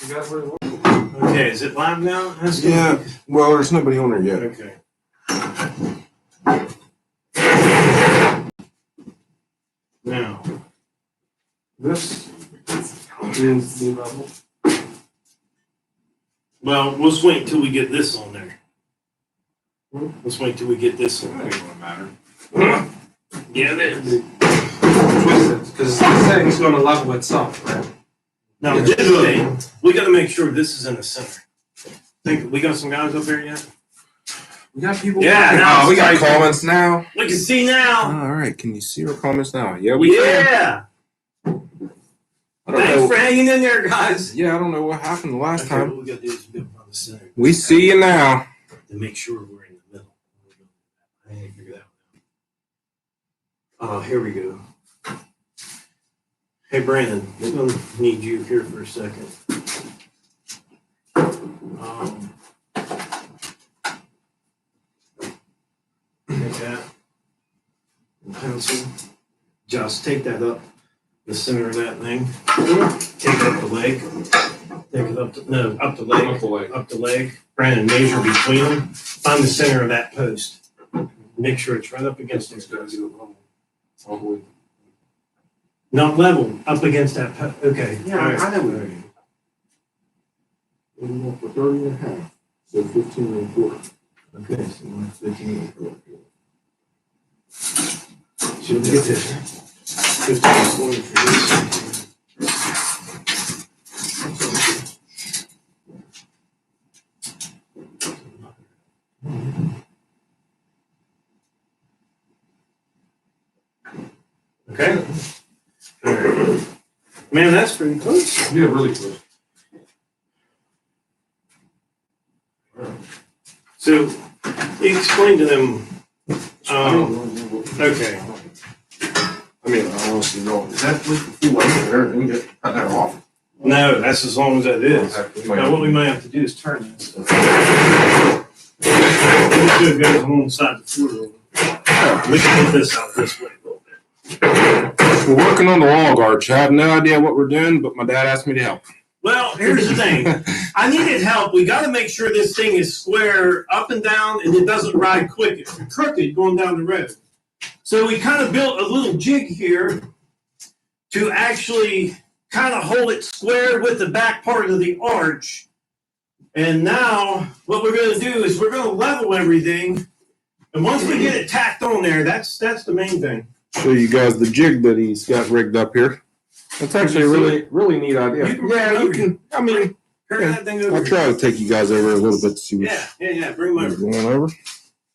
You got where it was. Okay, is it live now? That's good. Yeah. Well, there's nobody on there yet. Okay. Now, This is the level. well, let's wait until we get this on there. Let's wait until we get this on That there. ain't gonna matter. Yeah, it is. Because this thing's gonna level itself, right? Now, Yeah. this thing, we got to make sure this is in the center. Think we got some guys up there yet? We got people. Yeah, working. now Oh, we got it's comments now. We can see now. All right. Can you see our comments now? Yeah, we can. Yeah. I don't Thanks know. for hanging in there, guys. Yeah, I don't know what happened the last Okay, time. what we got to do is we got to run the center We see you now. to make sure we're in the middle. I ain't figure that one out. Oh, here we go. Hey, Brandon, we're going to need you here for a second. Take that. And pencil. Just take that up the center of that thing. Take it up the leg. Take it up the, no, up the leg. Up the leg. Up the leg. Brandon, measure between them. Find the center of that post. Make sure it's right up against It's it. gotta be the level. All the way. Not level, up against that post. Okay. Yeah, all right. I know what I mean. We went for 30 and a half. So 15 and a quarter. Okay, so we want 15 and a quarter. Should we get this? 15 and a quarter for this. Okay. All right. Man, that's pretty close. Yeah, really close. So, you explain to them, okay. I mean, I honestly don't. Is that like the full length of everything? Get cut that off. No, that's as long as that is. Now, what we might have to do is turn this stuff. This dude goes alongside the floor. We can put this out this way a little bit. We're working on the log arch. I have no idea what we're doing, but my dad asked me to help. Well, here's the thing. I needed help. We got to make sure this thing is square up and down and it doesn't ride crooked going down the road. So we kind of built a little jig here to actually kind of hold it square with the back part of the arch. And now what we're going to do is we're going to level everything. And once we get it tacked on there, that's the main thing. Show you guys the jig that he's got rigged up here. It's actually a really neat idea. You can Yeah, bring it you over can. I mean, Turn that thing over. I'll try to take you guys over a little bit to see Yeah. Bring them what's over. going over.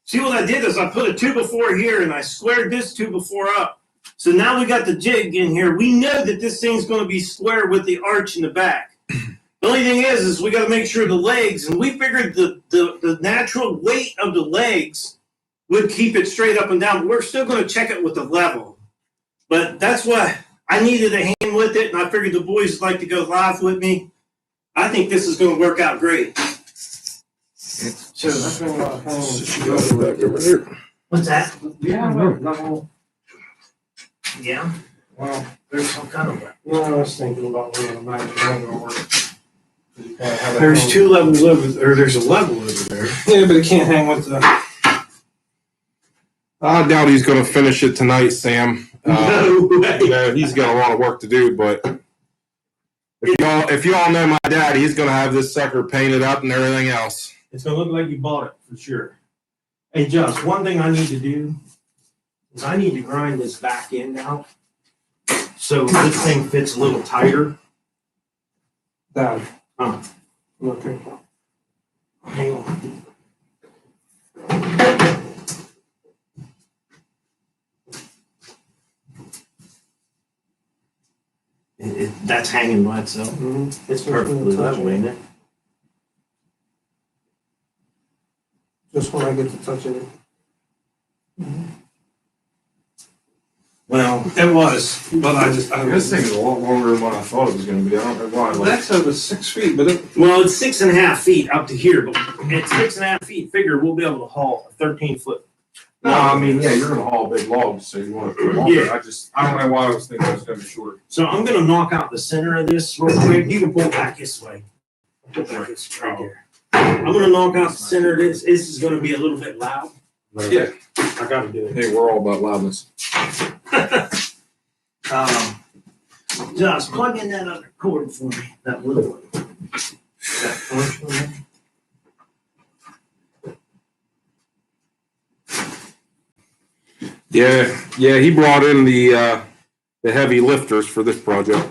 See what I did is I put a 2x4 here and I squared this 2x4 up. So now we got the jig in here. We know that this thing's going to be square with the arch in the back. The only thing is we got to make sure the legs, and we figured the natural weight of the legs would keep it straight up and down. But we're still going to check it with the level. But that's why I needed a hand with it, and I figured the boys would like to go live with me. I think this is going to work out great. So that's been a lot of Back over here. What's that? Yeah, level. Yeah. Well, There's some kind of way. you know, I was thinking about where the mag's gonna work. There's two levels over, or there's a level over there. Yeah, but it can't hang with the. I doubt he's going to finish it tonight, Sam. No way. You know, he's got a lot of work to do, but if y'all know my dad, he's going to have this sucker painted up and everything else. It's gonna look like you bought it for sure. Hey, Just, one thing I need to do is I need to grind this back end out so this thing fits a little tighter. Dad. Huh. Okay. Hang on. That's hanging by itself. Mm-hmm. It's perfectly level, ain't it? Just when I get to touching it. Well, it was, but This thing is a lot longer than what I thought it was going to be. I don't know why. Well, That's over 6 feet, but it. well, it's 6.5 feet up to here, but at 6.5 feet, figure we'll be able to haul a 13-foot. No, I mean, yeah, you're going to haul big logs, so you want to put longer. Yeah. I don't know why I was thinking it was going to be shorter. So I'm gonna knock out the center of this real quick. You can pull it back this way. Put this right there. I'm gonna knock out the center of this. This is gonna be a little bit loud. Yeah. I gotta do it. Hey, we're all about loudness. Josh, plug in that other cord for me. That little one. That first one. Yeah, he brought in the heavy lifters for this project.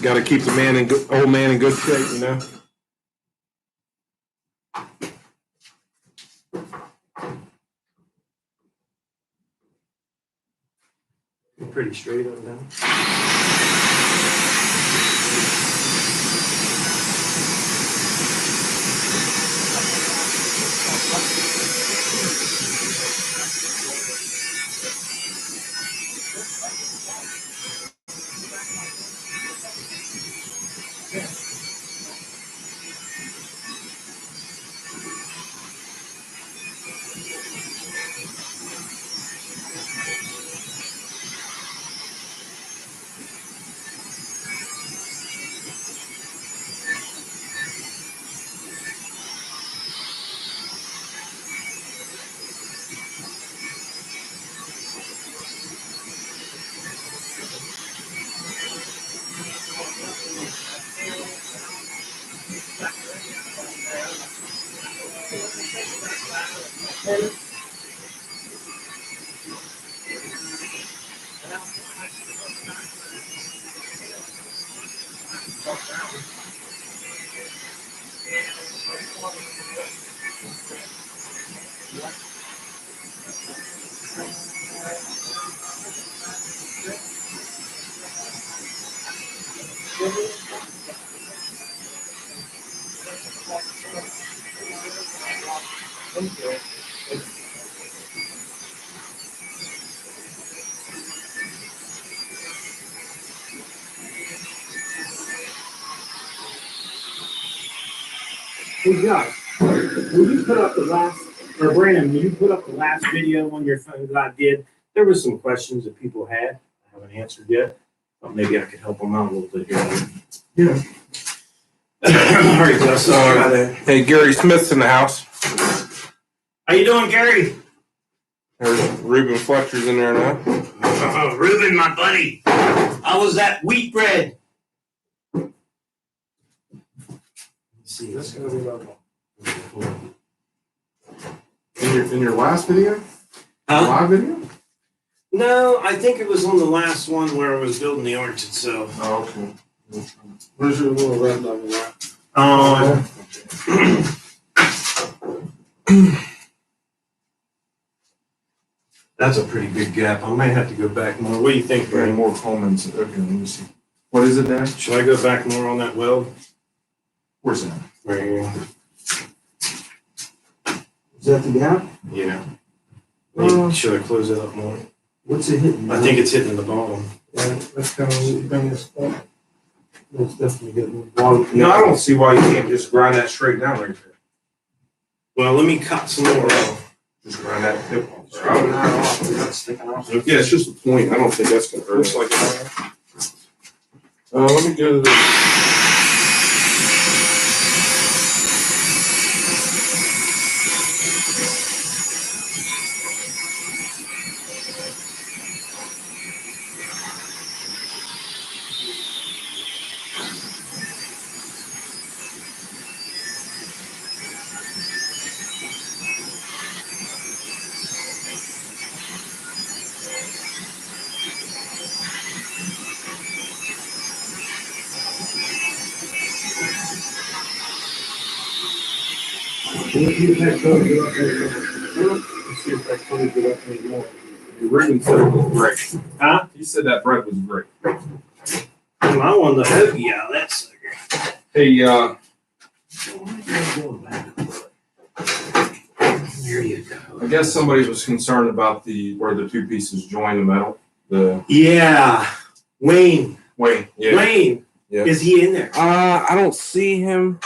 Got to keep the old man in good shape, you know. Pretty straight on that. Hey Josh, will you put up the last, or Brandon, will you put up the last video on your phone that I did? There was some questions that people had I haven't answered yet. Thought maybe I could help them out a little bit here. Yeah. All right, Josh. Hey, Gary Smith's in the house. How you doing, Gary? There's Reuben Fletcher's in there now. Oh, Reuben, my buddy. How was that wheat bread? See, that's gonna be level. In your last video? Huh? Live video? No, I think it was on the last one where I was building the arch itself. Oh, okay. Where's your little red level at? That's a pretty big gap. I might have to go back more. What do you think, Very Brandon? more comments. Okay, let me see. What is it, Dan? Should I go back more on that weld? Where's that? Right here. Is that the gap? Yeah. Maybe should I close it up more? What's it hitting? I think it's hitting the bottom. Yeah, that's kind of bring this up. It's definitely getting. Well, No, I don't see why you can't just grind that straight down right there. Well, let me cut some more off. Just grind that tip off. Oh, not off. That's sticking off. Yeah, it's just a point. I don't think that's gonna hurt. Looks like it. Let me go to the. Let's see if that code get up there. Let's see if that code get up there more. Reuben said it was great. Huh? He said that bread was great. Well, I want the hoagie out of that sucker. Hey, There you go. I guess somebody was concerned about where the two pieces join the metal. Yeah. Wayne. Wayne. Yeah. Wayne. Yeah. Is he in there? I don't see him.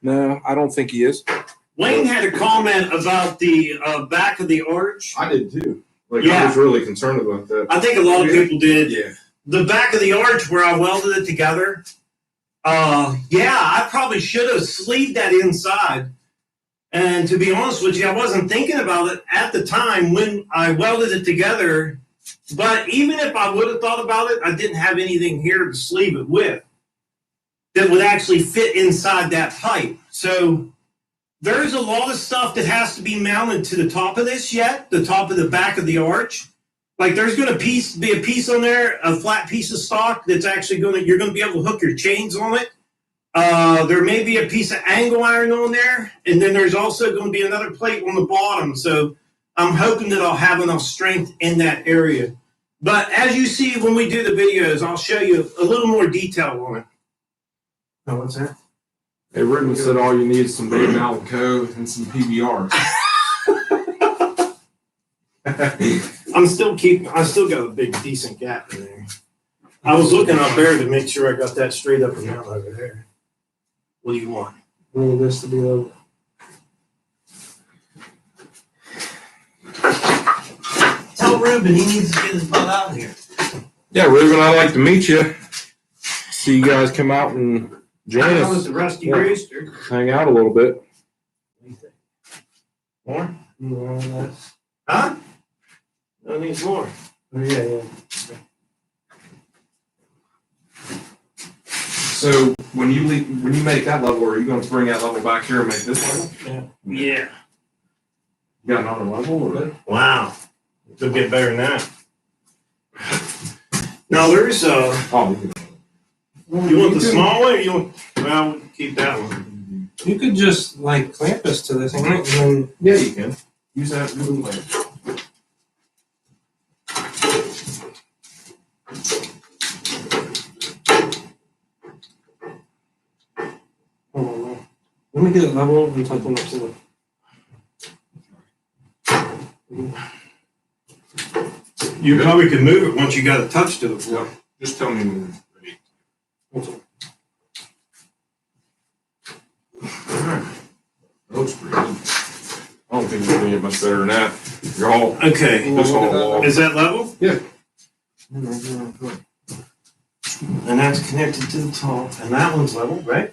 No, I don't think he is. Wayne had a comment about the back of the arch. I did too. I Yeah. was really concerned about that. I think a lot of people did. Yeah. The back of the arch where I welded it together, Yeah, I probably should have sleeved that inside. And to be honest with you, I wasn't thinking about it at the time when I welded it together. But even if I would have thought about it, I didn't have anything here to sleeve it with that would actually fit inside that pipe. So there's a lot of stuff that has to be mounted to the top of this yet, the top of the back of the arch. Like there's going to be a piece on there, a flat piece of stock that's actually you're going to be able to hook your chains on it. There may be a piece of angle iron on there, and then there's also going to be another plate on the bottom. So I'm hoping that I'll have enough strength in that area. But as you see when we do the videos, I'll show you a little more detail on it. Oh, what's that? Hey, Ruben said all you need is some Baby Allen Co. and some PBRs. I still got a big decent gap in there. I was looking up there to make sure I got that straight up and down over there. What do you want? I need this to be level. Tell Ruben he needs to get his butt out here. Yeah, Ruben, I'd like to meet you. See you guys come out and join That was us. the Rusty Yeah. Rooster. Hang out a little bit. What do you think? More? More on that. Huh? No needs more. Oh, yeah. So when you make that level, are you going to bring that level back here and make this level? Yeah. You got another level or? Wow. It'll get better than that. Now there's Oh, you want the small one or you want well we'll keep that one. You could just like clamp us to this thing, right? And then yeah, you can use that little lamp. hold on, man. Let me get it level and touch it up to the. You probably could move it once you got a touch to the floor. Just tell me when you're ready. Alright. Looks pretty good. I don't think it's gonna get much better than that. You're all Okay. this whole wall. Is that level? Yeah. And that's connected to the top. And that one's level, right?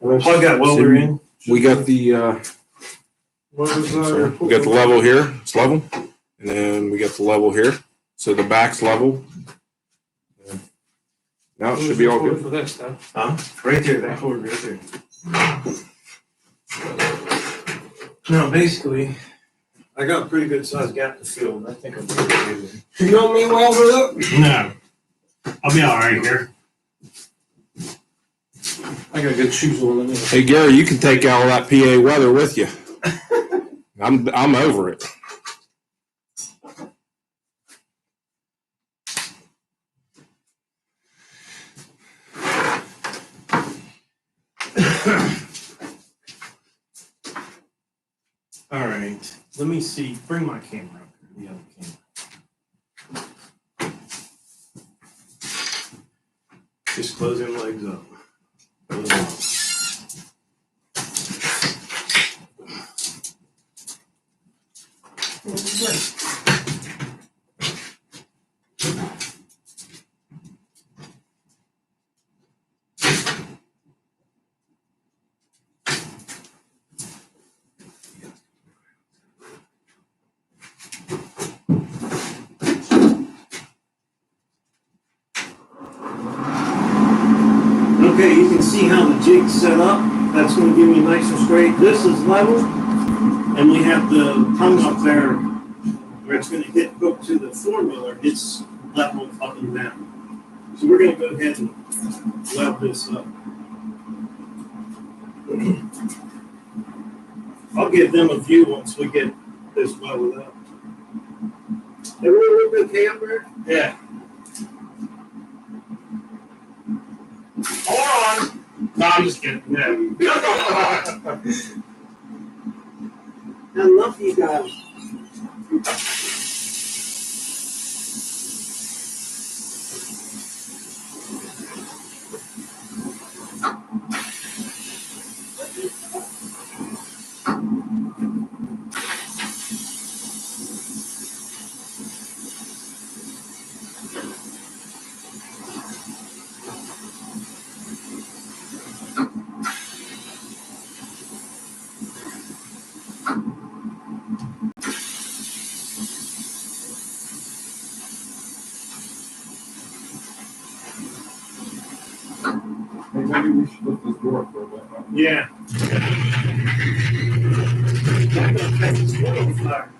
What Plug that welder in. We got the was we got the level here, it's level. And then we got the level here. So the back's level. Now it should be all good. For this stuff. Huh? Right there, that cord right there. No, basically, I got a pretty good sized gap to fill, and I think I'm pretty good. You want me to weld it up? No. I'll be all right here. I got good shoes on anyway. Hey Gary, you can take all that PA weather with you. I'm over it. All right. Let me see. Bring my camera up here, the other camera. Just close them legs up. Close them up. Okay, you can see how the jig's set up. That's going to give me nice and straight. This is level, and we have the tongue up there where it's going to hit hook to the formula. It's level up and down. So we're going to go ahead and weld this up. I'll give them a view once we get this welded up. Everyone look okay up there? Yeah. Hold on. No, I'm just kidding. Yeah. I love you guys. Yeah. I'm gonna catch this wood on fire.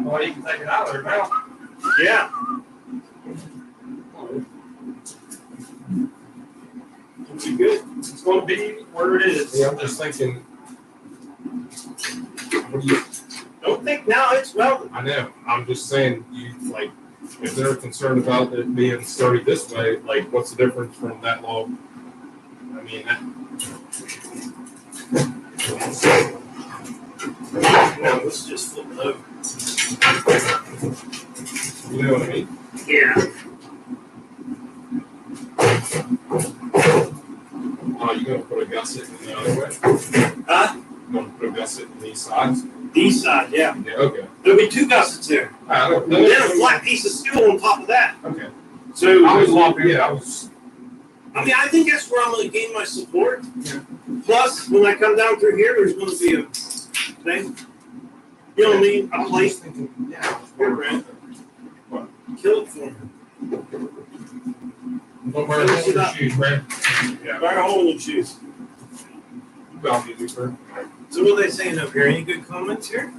Well, you can take it out of there now. Yeah. It's good. It's going to be where it is. Yeah, I'm just thinking. What do you? Don't think now it's welded. I know. I'm just saying, you like, if they're concerned about it being sturdy this way, like, what's the difference from that log? I mean, No, let's just flip it over. you know what I mean? Yeah. Oh, you're gonna put a gusset in the other way? Huh? You're gonna put a gusset in these sides? These side, yeah. Yeah. Okay. There'll be 2 gussets there. I don't And then a flat piece of steel on top of that. Okay. So I was looking. Yeah, I was. I mean, I think that's where I'm going to gain my support. Yeah. Plus, when I come down through here, there's going to be a thing. You know what I mean? A plate. Thinking, yeah. Here, Brent. Kill it for me. Don't wear a hole in your shoes, man. Yeah. Fire a hole in your shoes. You got me, Rooster. So what are they saying up here? Any good comments here?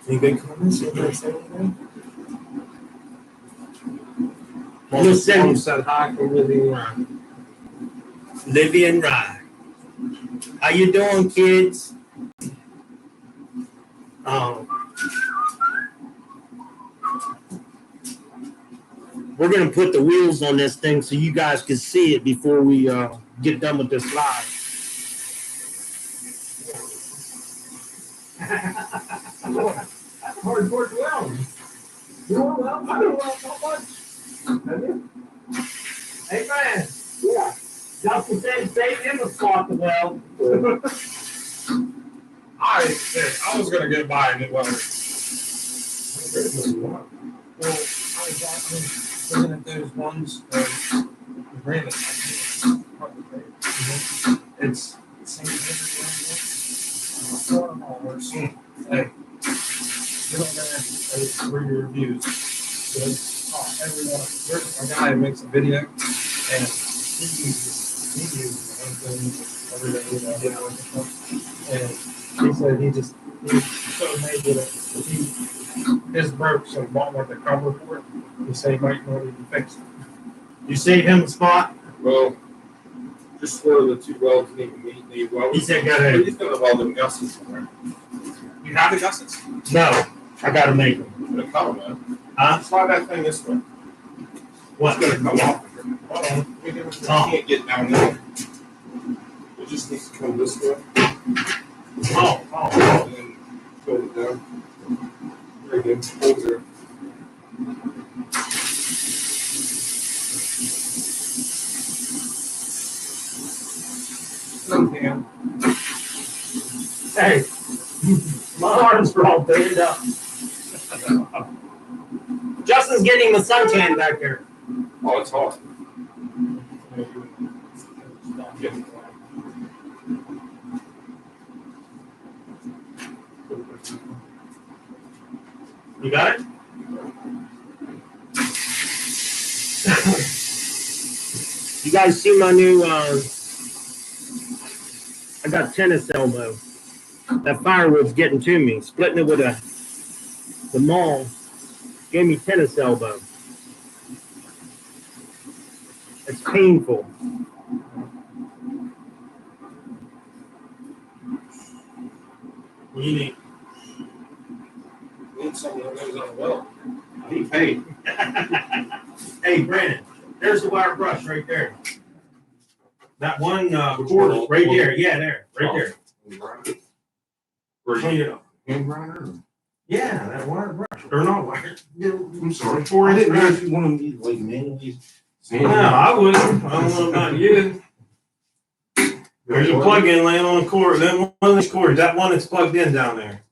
Any good comments? Anybody say anything? Mom said hi from Living Ryan. Livy and Rye. How you doing, kids? We're gonna put the wheels on this thing so you guys can see it before we get done with this live. That's hard work well. You know well? I don't know how much. Have you? Hey, man. Yeah. Justin said save him a spot to weld. I was gonna get by and it wasn't. Well, I was looking at those ones. Granted, it's the same everywhere. Hey, you don't gotta read your reviews. Everyone, there's a guy who makes a video, and he uses one thing every day, and he said he's so amazed that his broke, so he bought one to cover for it. He said he might not even fix it. You save him a spot? Well, just where the 2 welds need welded. He said, "Got it." He's gonna weld them gussets in there. You have the gussets? No, I gotta make them. Gonna come, man. Huh? Slide that thing this way. What? It's gonna come off of here. Hold on. Oh. You can't get down there. It just needs to come this way. Oh. And then pull it down. Very good. Hold there. Suntan. Hey, my arms are all burned up. Justin's getting the suntan back there. Oh, it's hot. You got it? You guys see my new, I got tennis elbow. That firewood's getting to me. Splitting it with the maul gave me tennis elbow. It's painful. What do you need? Need someone that knows on the weld. He paid. Hey, Brandon, there's the wire brush right there. That one quarter right there. Yeah, there. Right there. Clean it up. Hand grinder? Yeah, that wire brush. Or not wire. I'm sorry. Corey, I didn't know if you wanted me to like manually. No, I wouldn't. I don't know about you. There's a plug-in laying on the cord. Then one of these cords, that one that's plugged in down there.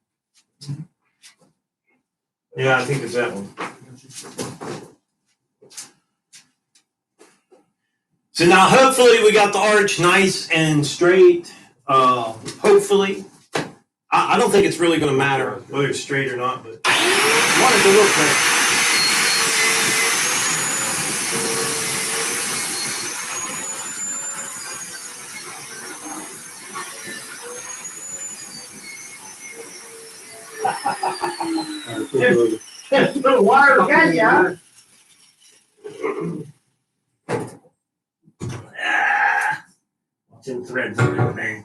Yeah, I think it's that one. So now hopefully we got the arch nice and straight. Hopefully, I don't think it's really going to matter whether it's straight or not, but I want it to look like. The wire got ya. Watching threads and everything.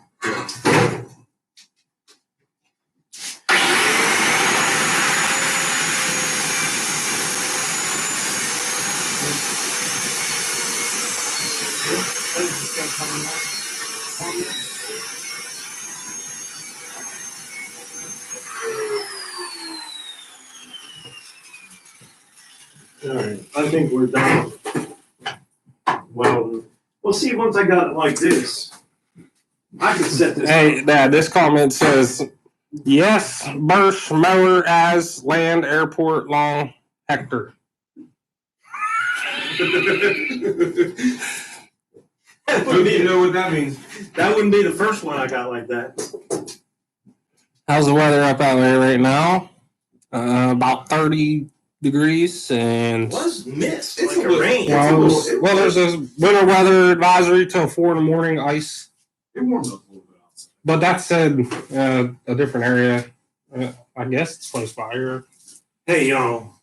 All right, I think we're done. Well, we'll see once I got it like this. I can set this. Hey, Dad, this comment says, yes, Bursch mower as land airport long hector. Do you know what that means? That wouldn't be the first one I got like that. How's the weather up out there right now? About 30 degrees and It was mist, It's like a a little- rain. well, there's a winter weather advisory till 4 in the morning, ice. It warms up a little bit outside. But that said, a different area. I guess it's close by here. Hey, y'all,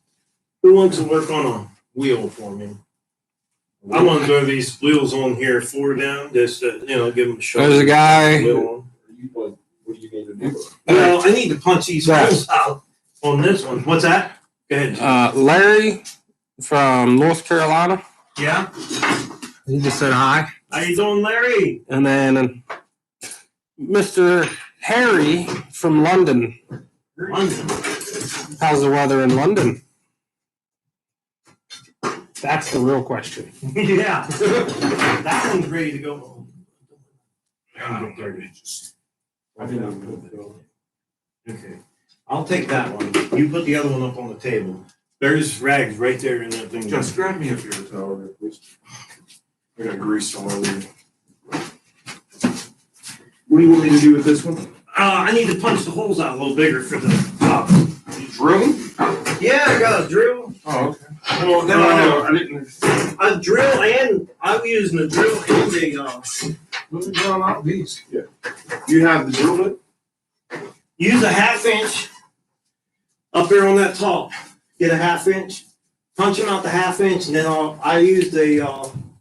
who wants to work on a wheel for me? I want to throw these wheels on here for them, just to, give them a shot. There's a guy. Wheel on. What do you need to do? Well, I need to punch these Yeah. holes out on this one. What's that? Go ahead. Larry from North Carolina. Yeah? He just said hi. How you doing, Larry? And then Mr. Harry from London. London. How's the weather in London? That's the real question. Yeah. That one's ready to go. I'm 30 inches. I think I'm good. Okay. I'll take that one. You put the other one up on the table. There's rags right there in that thing. Just grab me a paper towel there, please. I got grease all over you. What do you want me to do with this one? I need to punch the holes out a little bigger for the top. You drilling? Yeah, I got a drill. Oh, okay. I didn't. A drill, and I'm using a drill and a Let me draw out these. Yeah. You have the drill bit? use a 1/2 inch up there on that top. Get a 1/2 inch, punch them out the 1/2 inch, and then I used a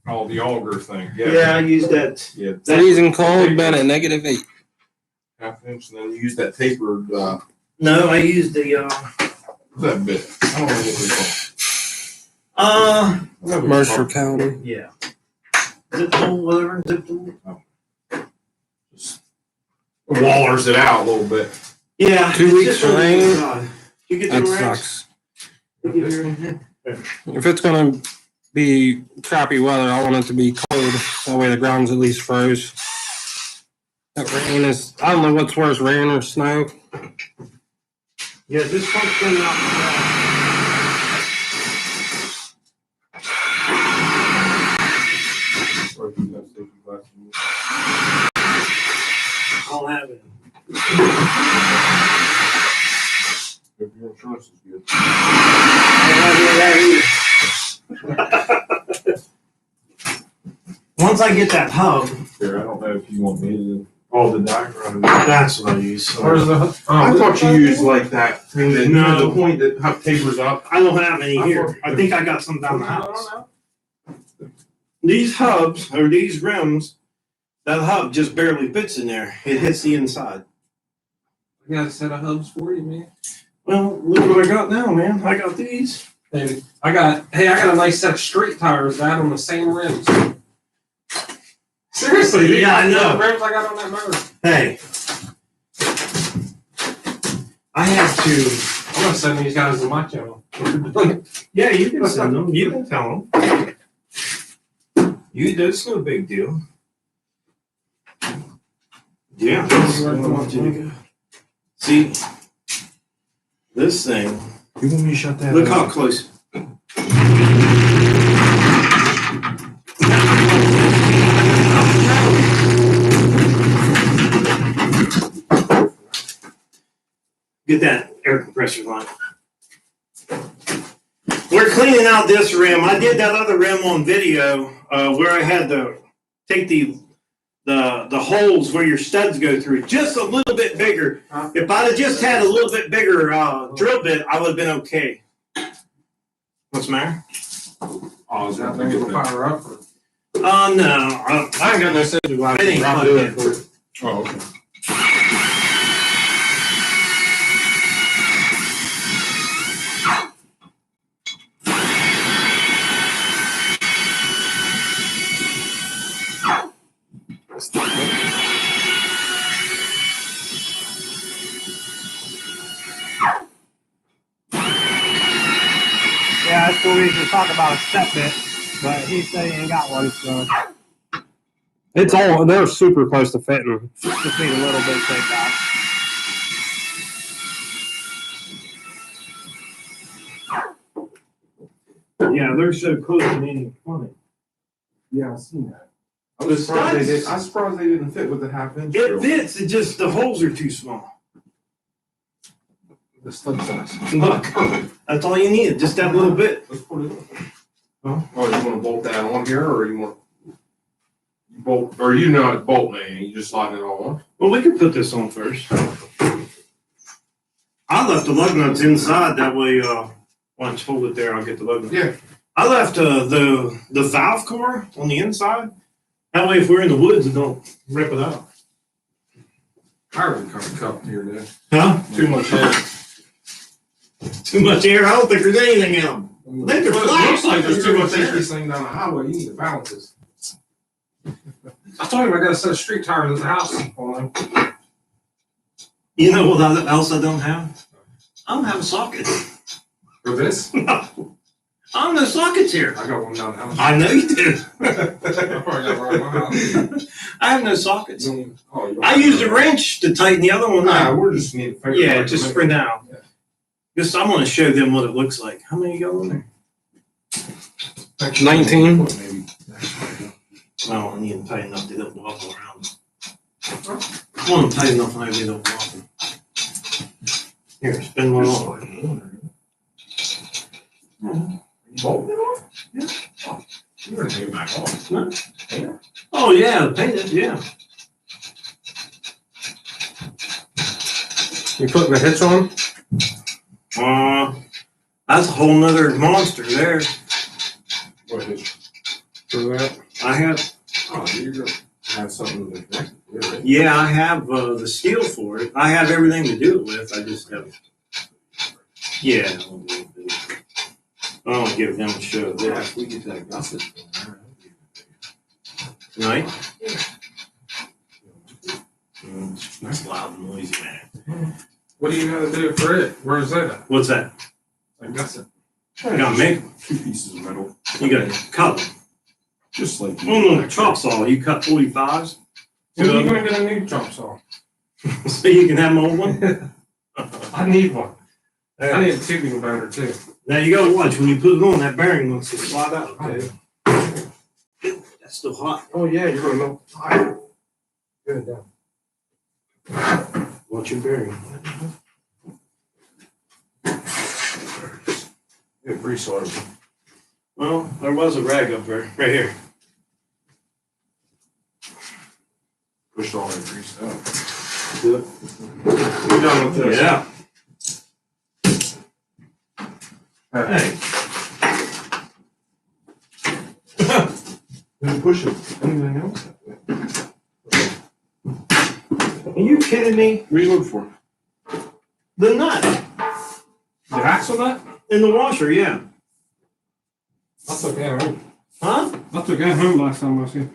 Oh, the auger thing. I used that. Yeah. Freezing cold, been at -8. 1/2 inch, and then you use that tapered, No, I used the that bit. I don't know what they call it. Mercer County. yeah. Zip tool, whatever, zip tool. Wallers it out a little bit. Yeah. 2 it's weeks just on the rain. inside. You get That the rags? sucks. You get your- If it's gonna be crappy weather, I want it to be cold. That way the ground's at least froze. That rain is, I don't know what's worse, rain or snow. Yeah, just punch them out. I don't have it. If your insurance is good. Once I get that hub, Here, I don't know if you want me to. Oh, the diagram. that's what I use. So Where's the? I thought you used like that thing that No. the point that tapers up. I don't have any here. I think I got some down the house. These hubs, or these rims, that hub just barely fits in there. It hits the inside. I got a set of hubs for you, man. Well, look what I got now, man. I got these. Hey, I got a nice set of street tires that on the same rims. Seriously, dude. Yeah, I know. The rims I got on that motor. Hey. I have to. I'm gonna send these guys to my channel. Yeah, you can send them. You can tell them. That's no big deal. Yeah, that's where I want you to go. See, this thing. You want me to shut that? Look how close. get that air compressor line. We're cleaning out this rim. I did that other rim on video where I had to take the holes where your studs go through just a little bit bigger. If I'd have just had a little bit bigger drill bit, I would have been okay. What's the matter? Oh, is that thing gonna fire up? Or? No. I ain't got no sense of why It ain't I'm plugged doing in. it. Oh, okay. Yeah, that's what we used to talk about a step bit, but he said he ain't got one, so. It's all, they're super close to fitting. Just need a little bit shaped out. Yeah, they're so close to being funny. Yeah, I seen that. I'm surprised they didn't fit with the half-inch. It fits. It just the holes are too small. The stud size. Look, that's all you need. Just that little bit. Let's put it on. Oh, you want to bolt that on here, or you want bolt, or you know it's bolt man? You just slide it all on. Well, we could put this on first. I left the lug nuts inside. That way, once I hold it there, I'll get the lug nuts. Yeah. I left the valve core on the inside. That way, if we're in the woods, it don't rip it out. I already kind of cupped here, then. Huh? Too much air. Too much air. I don't think there's anything in them. They could Well, fly. it looks like there's too much air. This thing down the highway, you need to balance this. I told him I got a set of street tires at the house. You know what else I don't have? I don't have a socket. For this? I don't have sockets here. I got one down the house. I know you do. I probably got one in my house. I have no sockets. Oh, you don't I used a wrench to tighten the other one Nah, up. we're just need to figure Yeah, out just to for make- now. Yeah. Just I'm gonna show them what it looks like. How many you got on there? 19. Maybe. Well, I need them tight enough they don't wobble around. I want them tight enough so they don't wobble. Here, spin one on. Bolt it off? Yeah. Oh, you're gonna take it back off. Huh? Yeah. Oh yeah, paint it, yeah. You put the hitch on? That's a whole nother monster there. What is For that? I have, Oh, you're gonna have something to connect it with, right? yeah, I have the steel for it. I have everything to do it with. I just have, yeah. I don't give them a show. Yeah, if we get that gusset from there, Right? That's loud and noisy, man. what do you know to do for it? Where's that at? What's that? A gusset. You gotta make them. 2 pieces of metal. You gotta cut them. Just like you. Oh no, chop saw. You cut 45s. When are you gonna get a new chop saw? So you can have an old one. I need one. I need a tubing bender too. Now you gotta watch when you put it on. That bearing wants to slide out. Okay. That's still hot. Oh yeah, you're gonna melt the tire. Good. Watch your bearing. Yeah, grease on it. Well, there was a rag up there, right here. Push all that grease out. Do it. We're done with this. Yeah. Hey. Didn't push it. Anything else? Are you kidding me? What are you looking for? The nut The axle nut? in the washer, yeah. I took that home. Huh? I took that home last time I was here.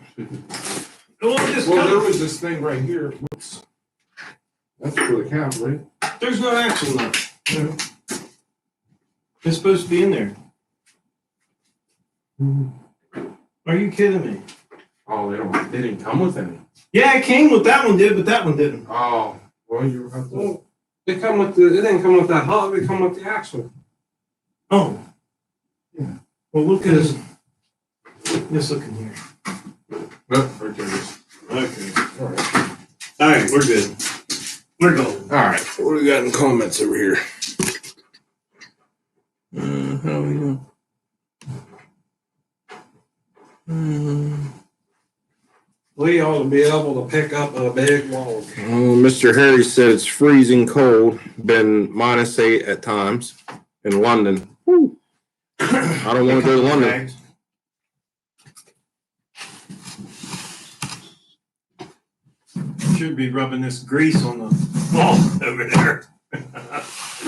Well, just Well, cut there it. was this thing right here. Whoops. That's for the cap, right? There's no axle nut. Yeah. It's supposed to be in there. Are you kidding me? Oh, they didn't come with any. Yeah, it came with that one did, but that one didn't. Oh, well, you have to. Well, they come with the. It didn't come with that hub. They come with the axle. Oh. Yeah. Well, look at this. Just look in here. No, right there it is. Okay. All right. All right, we're good. We're golden. All right, what do we got in comments over here? How we doing? We ought to be able to pick up a big log. Mr. Harry said it's freezing cold, been -8 at times in London. Woo. I don't want to go to London. Should be rubbing this grease on the wall over there.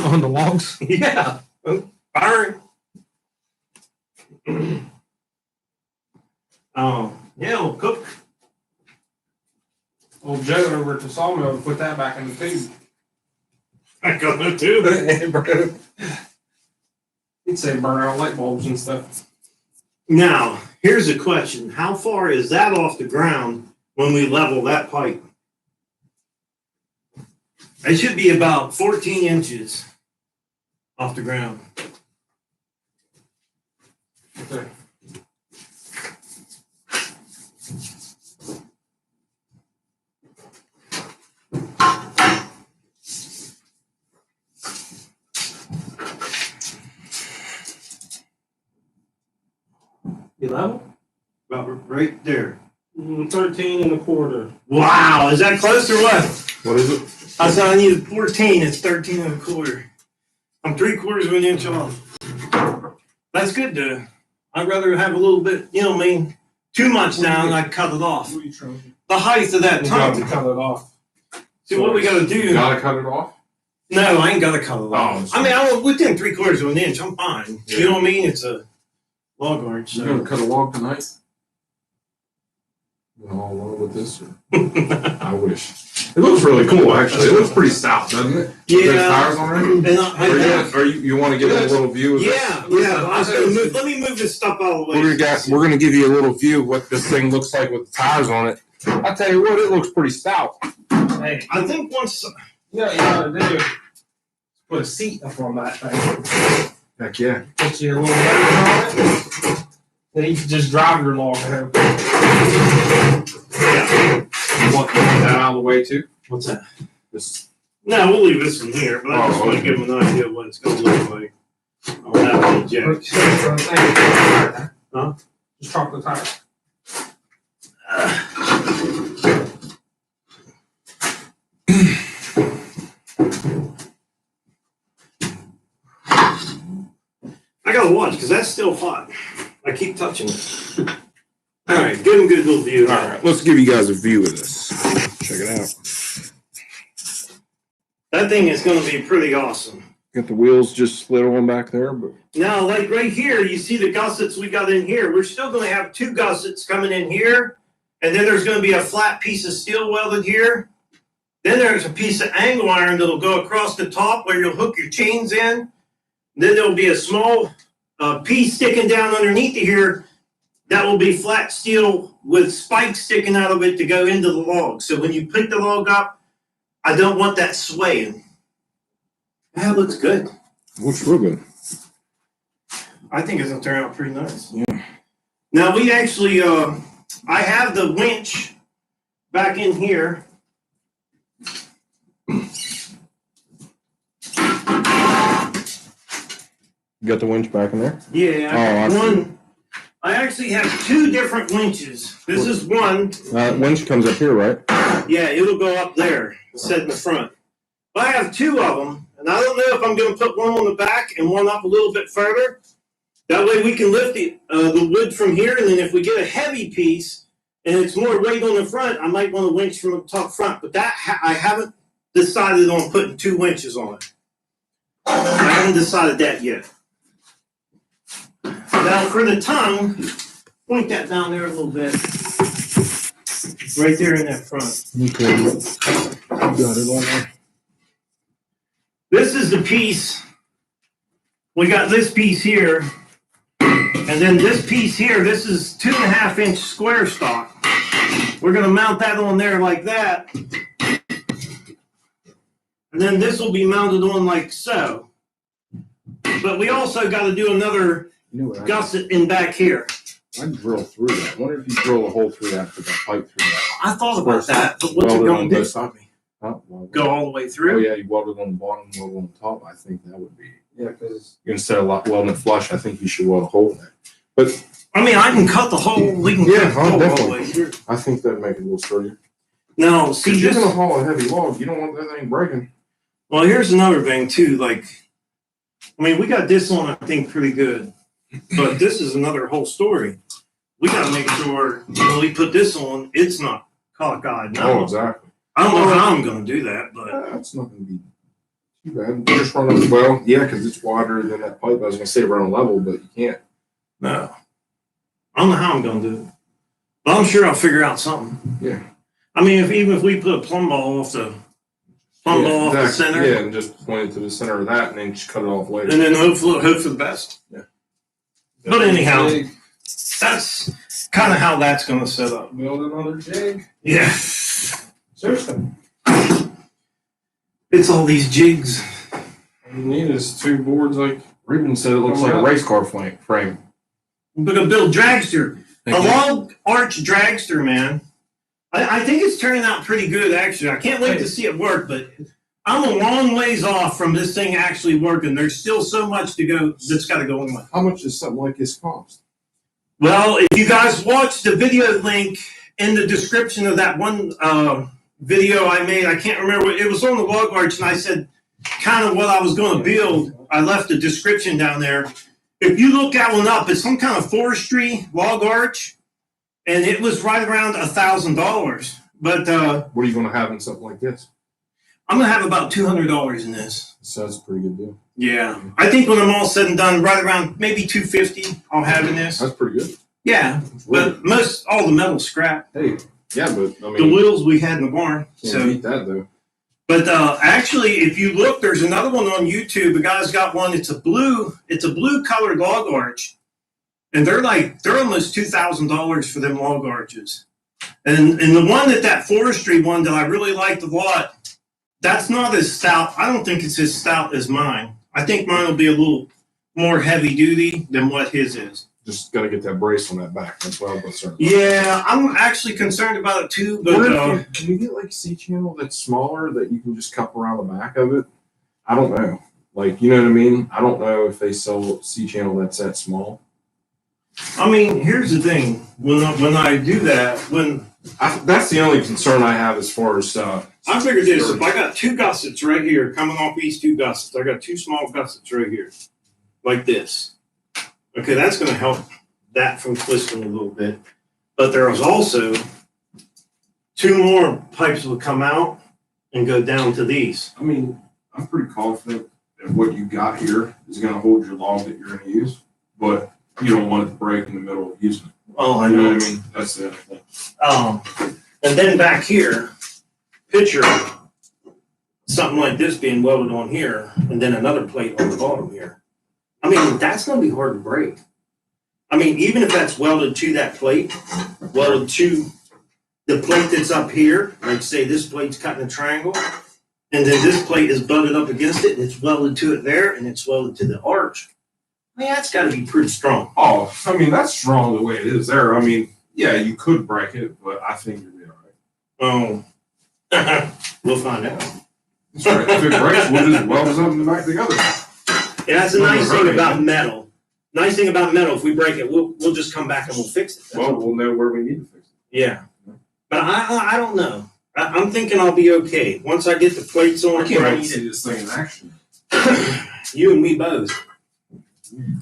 On the logs? Yeah. Burn. Oh, yeah, we'll cook. Old Joe over at the sawmill put that back in the tube. I gonna do that. He'd say burn out light bulbs and stuff. Now, here's a question. How far is that off the ground when we level that pipe? It should be about 14 inches off the ground. Okay. You level? About right there. 13 1/4. Wow, is that close or what? What is it? I said I needed 14, it's 13 1/4. I'm 3/4 of an inch off. That's good though. I'd rather have a little bit, you know what I mean? Too much now and I'd cut it off. What are you trying The height of that to cut tongue. it off? See what we gotta You do. gotta cut it off? No, I ain't gotta cut it off. Oh, I mean, I'm within 3/4 of an inch, I'm fine. You know what I mean? It's a log arch. You So. gonna cut a log tonight? All along with this? Or? I wish. It looks really cool, actually. It looks pretty stout, doesn't it? There's Yeah. tires already? And Are you want to give it a little view of this? yeah. I was gonna move. Let me move this stuff out of the way. We're going to give you a little view of what this thing looks like with the tires on it. I tell you what, it looks pretty stout. Hey, I think once. you know what you gotta do is put a seat up on that thing. Heck yeah. Put you a little motor on it. Then you can just drive your log home. Yeah. You want that out of the way too? What's that? This. No, we'll leave this one here, but I just Oh, want to okay. give them an idea of what it's going to look like. I'll have to eject. Huh? Just drop the tire. I gotta watch because that's still hot. I keep touching it. All right, give them a good little view. All right, let's give you guys a view of this. Check it out. That thing is going to be pretty awesome. Got the wheels just slid on back there, but Now, like right here, you see the gussets we got in here. We're still going to have 2 gussets coming in here, and then there's going to be a flat piece of steel welded here. Then there's a piece of angle iron that'll go across the top where you'll hook your chains in. Then there'll be a small piece sticking down underneath of here that will be flat steel with spikes sticking out of it to go into the log. So when you pick the log up, I don't want that swaying. That looks good. looks real good. I think it's gonna turn out pretty nice. Yeah. Now we actually, I have the winch back in here. You got the winch back in there? Yeah, Oh, I see. one. I actually have 2 different winches. This is one. Winch comes up here, right? Yeah, it'll go up there instead in the front. But I have 2 of them, and I don't know if I'm going to put one on the back and one up a little bit further. That way we can lift the wood from here, and then if we get a heavy piece and it's more weight on the front, I might want to winch from the top front. But that I haven't decided on putting 2 winches on it. I haven't decided that yet. Now for the tongue, point that down there a little bit. Right there in that front. Okay. Got it on there. This is the piece. We got this piece here. And then this piece here, this is 2.5-inch square stock. We're going to mount that on there like that. And then this will be mounted on like so. But we also got to do another You know what? gusset in back here. I'd drill through that. I wonder if you drill a hole through that, put that pipe through that. I thought about that, but what's it Weld it going on to do both for me? go all the way Oh, through. yeah, you weld it on the bottom, weld it on the top. I think that would be, Yeah, because instead of welding it flush, I think you should weld a hole in it. But I mean, I can cut the hole. We can Yeah, cut the hole all the definitely. way through. I think that'd make it a little sturdier. No, see, Because you're this, gonna haul a heavy log, you don't want that thing breaking. well, here's another thing too. Like, I mean, we got this on, I think, pretty good, but this is another whole story. We got to make sure when we put this on, it's not cockeyed. Oh, No, exactly. I don't know how I'm going to do that, but That's not gonna be too bad. Just run it, well, yeah, because it's wider than that pipe. I was gonna say run a level, but you can't. no, I don't know how I'm going to do it. But I'm sure I'll figure out something. Yeah. I mean, even if we put a plumb ball off the Exactly. center, Yeah, and just point it to the center of that and then just cut it off later. and then hope for the best. Yeah. But anyhow, that's kind of how that's going to set up. build another jig. Yeah. Seriously. It's all these jigs. All you need is 2 boards like Ruben said it looks like a race car frame. We're going to build dragster. A Thank you. log arch dragster, man. I think it's turning out pretty good, actually. I can't wait to see it work, but I'm a long ways off from this thing actually working. There's still so much to go that's got to go on. How much does something like this cost? Well, if you guys watch the video link in the description of that one video I made, I can't remember. It was on the log arch, and I said kind of what I was going to build. I left the description down there. If you look that one up, it's some kind of forestry log arch, and it was right around $1,000. But What are you gonna have in something like this? I'm going to have about $200 in this. So that's a pretty good deal. Yeah. I think when I'm all said and done, right around maybe $250 I'll have in this. That's pretty good. Yeah. But all the metal scrap. Hey, yeah, but I The mean, wheels we had in the barn. can't So, beat that though. but actually, if you look, there's another one on YouTube. The guy's got one. It's a blue colored log arch, and they're almost $2,000 for them log arches. And the one that forestry one that I really liked a lot, that's not as stout. I don't think it's as stout as mine. I think mine will be a little more heavy duty than what his is. Just gotta get that brace on that back. That's what I'm concerned about. Yeah, I'm actually concerned about it too. But Can you get like C channel that's smaller that you can just cup around the back of it? I don't know. Like, you know what I mean? I don't know if they sell C channel that's that small. I mean, here's the thing. When I do that, That's the only concern I have as far as. I figured this, if I got 2 gussets right here coming off these 2 gussets, I got 2 small gussets right here, like this. Okay, that's going to help that from twisting a little bit. But there was also 2 more pipes will come out and go down to these. I mean, I'm pretty confident that what you got here is going to hold your log that you're going to use, but you don't want it to break in the middle of using it. Oh, I You know know. what I mean? That's the other thing. And then back here, picture something like this being welded on here, and then another plate on the bottom here. I mean, that's going to be hard to break. I mean, even if that's welded to that plate, welded to the plate that's up here, like say this plate's cut in a triangle, and then this plate is butted up against it, and it's welded to it there, and it's welded to the arch. I mean, that's got to be pretty strong. Oh, I mean, that's strong the way it is there. I mean, yeah, you could break it, but I think you'll be all right. Oh, we'll find out. That's right. If it breaks, we'll just weld it up in the back together. Yeah, that's the nice thing about metal. Nice thing about metal, if we break it, we'll just come back and we'll fix it. Well, we'll know where we need to fix it. Yeah. But I don't know. I'm thinking I'll be okay. Once I get the plates on, I can't where wait to need see this thing in action. it. You and me both.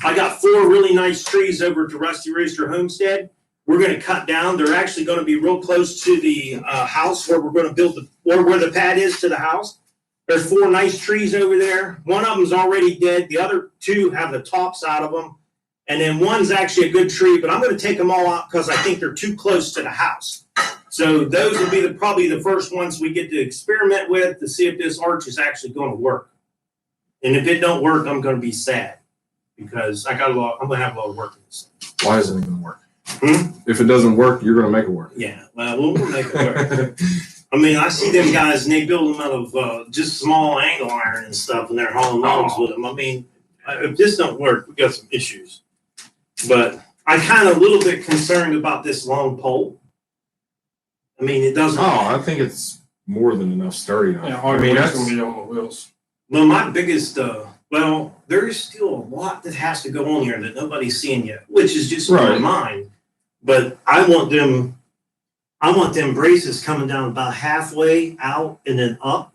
I got 4 really nice trees over to Rusty Rooster Homestead. We're going to cut down. They're actually going to be real close to the house where we're going to build where the pad is to the house. There's 4 nice trees over there. One of them's already dead. The other 2 have the tops out of them. And then one's actually a good tree, but I'm going to take them all out because I think they're too close to the house. So those will be probably the first ones we get to experiment with to see if this arch is actually going to work. And if it don't work, I'm going to be sad because I'm going to have a lot of work in this. Why isn't it going to work? If it doesn't work, you're going to make it work. Yeah, well, we'll make it work. I mean, I see them guys, and they build them out of just small angle iron and stuff, and they're hauling logs with them. I mean, if this don't work, we got some issues. But I'm kind of a little bit concerned about this long pole. I mean, it doesn't. Oh, I think it's more than enough sturdy on it. Yeah, all I mean, that's that's gonna be on the wheels. Well, my biggest, well, there's still a lot that has to go on here that nobody's seeing yet, which is just in my Right. mind. But I want them braces coming down about halfway out and then up,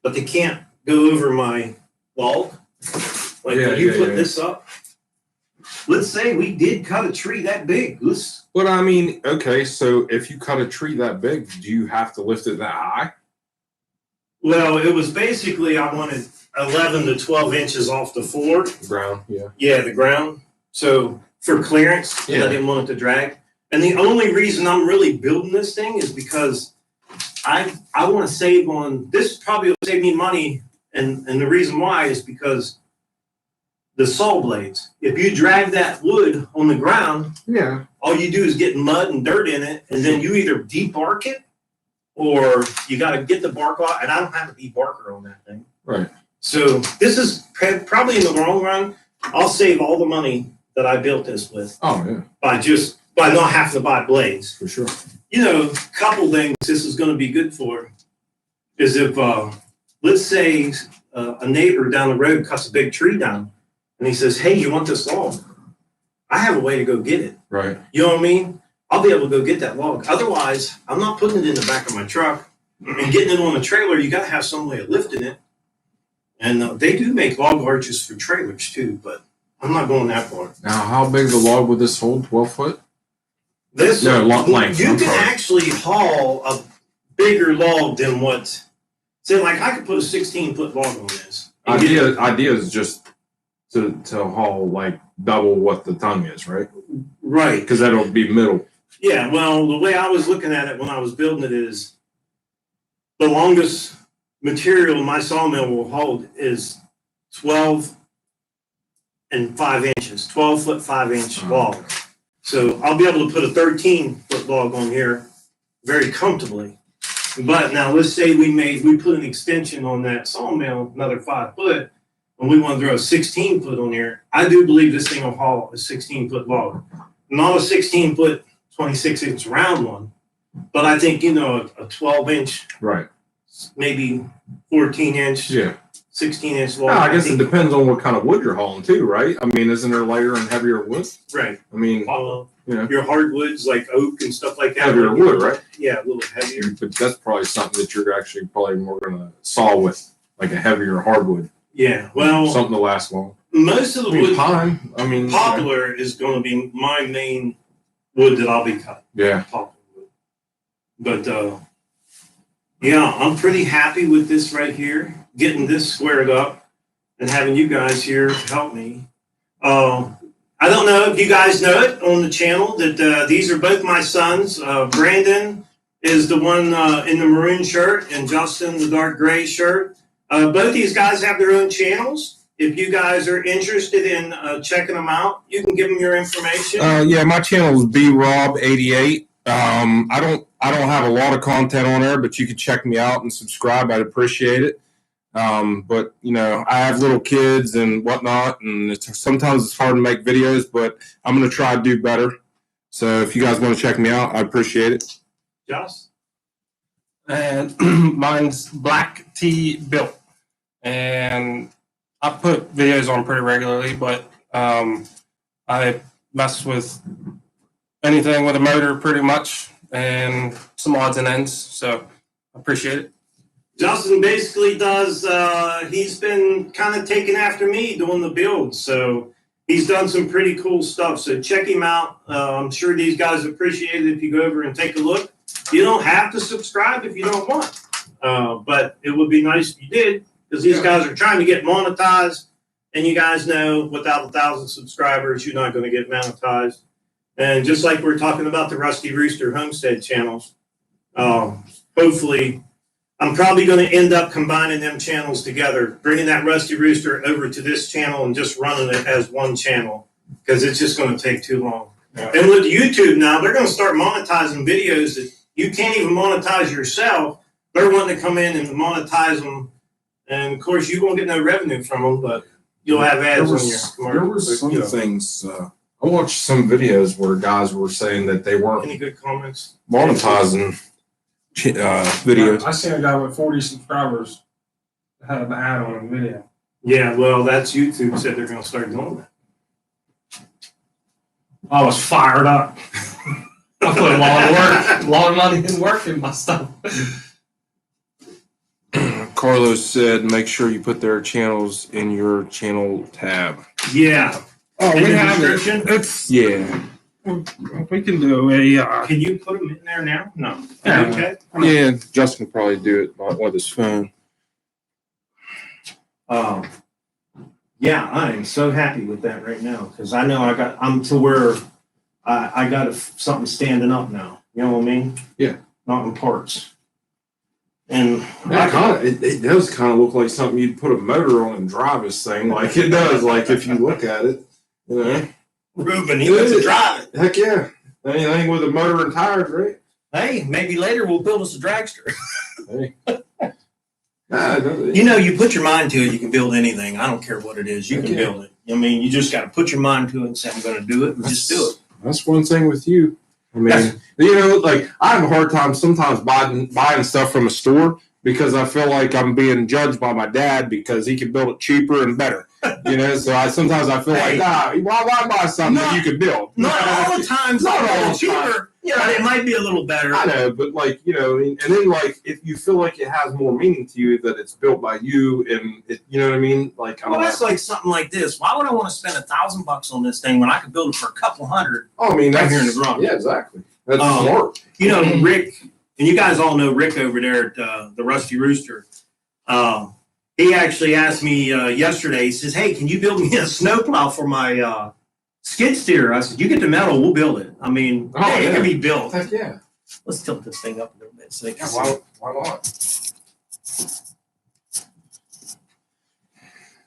but they can't go over my log. Like when you put this up, let's say we did cut a tree that big. But I mean, okay, so if you cut a tree that big, do you have to lift it that high? Well, it was basically I wanted 11 to 12 inches off the floor. Ground, yeah. Yeah, the ground. So for clearance, 'cause I didn't want it to drag. And the only reason I'm really building this thing is because I want to save on this. Probably will save me money, and the reason why is because the saw blades. If you drag that wood on the ground, Yeah. all you do is get mud and dirt in it, and then you either debark it or you got to get the bark off. And I don't have a debarker on that thing. Right. So this is probably in the long run, I'll save all the money that I built this with Oh, yeah, by not having to buy blades. for sure. You know, a couple things this is going to be good for is if, let's say, a neighbor down the road cuts a big tree down and he says, hey, you want this log? I have a way to go get it. Right. You know what I mean? I'll be able to go get that log. Otherwise, I'm not putting it in the back of my truck and getting it on the trailer. You got to have some way of lifting it. And they do make log arches for trailers too, but I'm not going that far. Now, how big the log would this hold? 12 foot? This length. you I'm can sorry. actually haul a bigger log than what. Say, like I could put a 16-foot log on this. Idea is just to haul like double what the tongue is, right? Right. Because that'll be middle. Yeah. Well, the way I was looking at it when I was building it is the longest material my sawmill will hold is 12 and 5 inches, 12 foot 5 inch log. So I'll be able to put a 13-foot log on here very comfortably. But now let's say we put an extension on that sawmill, another 5 foot, and we want to throw a 16-foot on here. I do believe this thing will haul a 16-foot log. Not a 16-foot, 26-inch round one, but I think, a 12-inch, Right. maybe 14-inch, Yeah. 16-inch log. I guess it depends on what kind of wood you're hauling too, right? I mean, isn't there lighter and heavier wood? Right. I mean, Your hardwoods like oak and stuff like that. heavier wood, right? Yeah, a little heavier. But that's probably something that you're actually probably more going to saw with, like a heavier hardwood. Yeah, well, Something to last long. most of the wood pine. I mean, poplar is going to be my main wood that I'll be cutting. Yeah. Poplar wood. But yeah, I'm pretty happy with this right here. Getting this squared up and having you guys here to help me. I don't know if you guys know it on the channel that these are both my sons. Brandon is the one in the maroon shirt and Justin the dark gray shirt. Both these guys have their own channels. If you guys are interested in checking them out, you can give them your information. Yeah, my channel is BRob88. I don't have a lot of content on there, but you can check me out and subscribe. I'd appreciate it. But I have little kids and whatnot, and sometimes it's hard to make videos, but I'm going to try to do better. So if you guys want to check me out, I appreciate it. Josh? And mine's Black T Built. And I put videos on pretty regularly, but I mess with anything with a motor pretty much and some odds and ends. So I appreciate it. Justin basically does, he's been kind of taking after me doing the builds. So he's done some pretty cool stuff. So check him out. I'm sure these guys appreciate it if you go over and take a look. You don't have to subscribe if you don't want. But it would be nice if you did, because these guys are trying to get monetized. And you guys know without 1,000 subscribers, you're not going to get monetized. And just like we're talking about the Rusty Rooster Homestead channels, hopefully I'm probably going to end up combining them channels together, bringing that Rusty Rooster over to this channel and just running it as one channel, because it's just going to take too long. Yeah. And with YouTube now, they're going to start monetizing videos that you can't even monetize yourself. They're wanting to come in and monetize them. And, of course, you won't get no revenue from them, but you'll have ads on your commercial. There were some things. I watched some videos where guys were saying that they weren't Any good comments? monetizing videos. I seen a guy with 40 subscribers that had an ad on a video. Yeah, well, that's YouTube said they're going to start doing that. I was fired up. I put a lot of work, a lot of money and work in my stuff. Carlos said, make sure you put their channels in your channel tab. Yeah. Oh, In we the have it. description? It's Yeah. we can do a Can you put them in there now? No. Yeah. Okay. Yeah, Justin can probably do it with his phone. Yeah, I am so happy with that right now because I know I'm to where I got something standing up now. You know what I mean? Yeah. Not in parts. And It does kind of look like something you'd put a motor on and drive this thing. Like it does. Like if you look at it, you know. Ruben, he wants to drive it. Heck yeah. Anything with a motor and tires, right? Hey, maybe later we'll build us a dragster. Hey. You know, you put your mind to it, you can build anything. I don't care what it is, you can build it. I mean, you just got to put your mind to it and say, I'm going to do it, and just do it. That's one thing with you. I mean, you know, like I have a hard time sometimes buying stuff from a store because I feel like I'm being judged by my dad because he can build it cheaper and better. You know, so sometimes I feel like, why buy something that you could build? Not all the times, Not all the cheaper. time. Yeah, it might be a little better. I know, but like, you know, and then like if you feel like it has more meaning to you that it's built by you and it, you know what I mean? Like, Well, that's like something like this. Why would I want to spend $1,000 on this thing when I could build it for a couple hundred? I mean, Right that's here in the garage. Yeah, exactly. That's smart. You know, Rick, and you guys all know Rick over there at the Rusty Rooster. He actually asked me yesterday, he says, hey, can you build me a snowplow for my skid steer? I said, you get the metal, we'll build it. I mean, it can be built. Heck yeah. Let's tilt this thing up a little bit so they can see. Why not?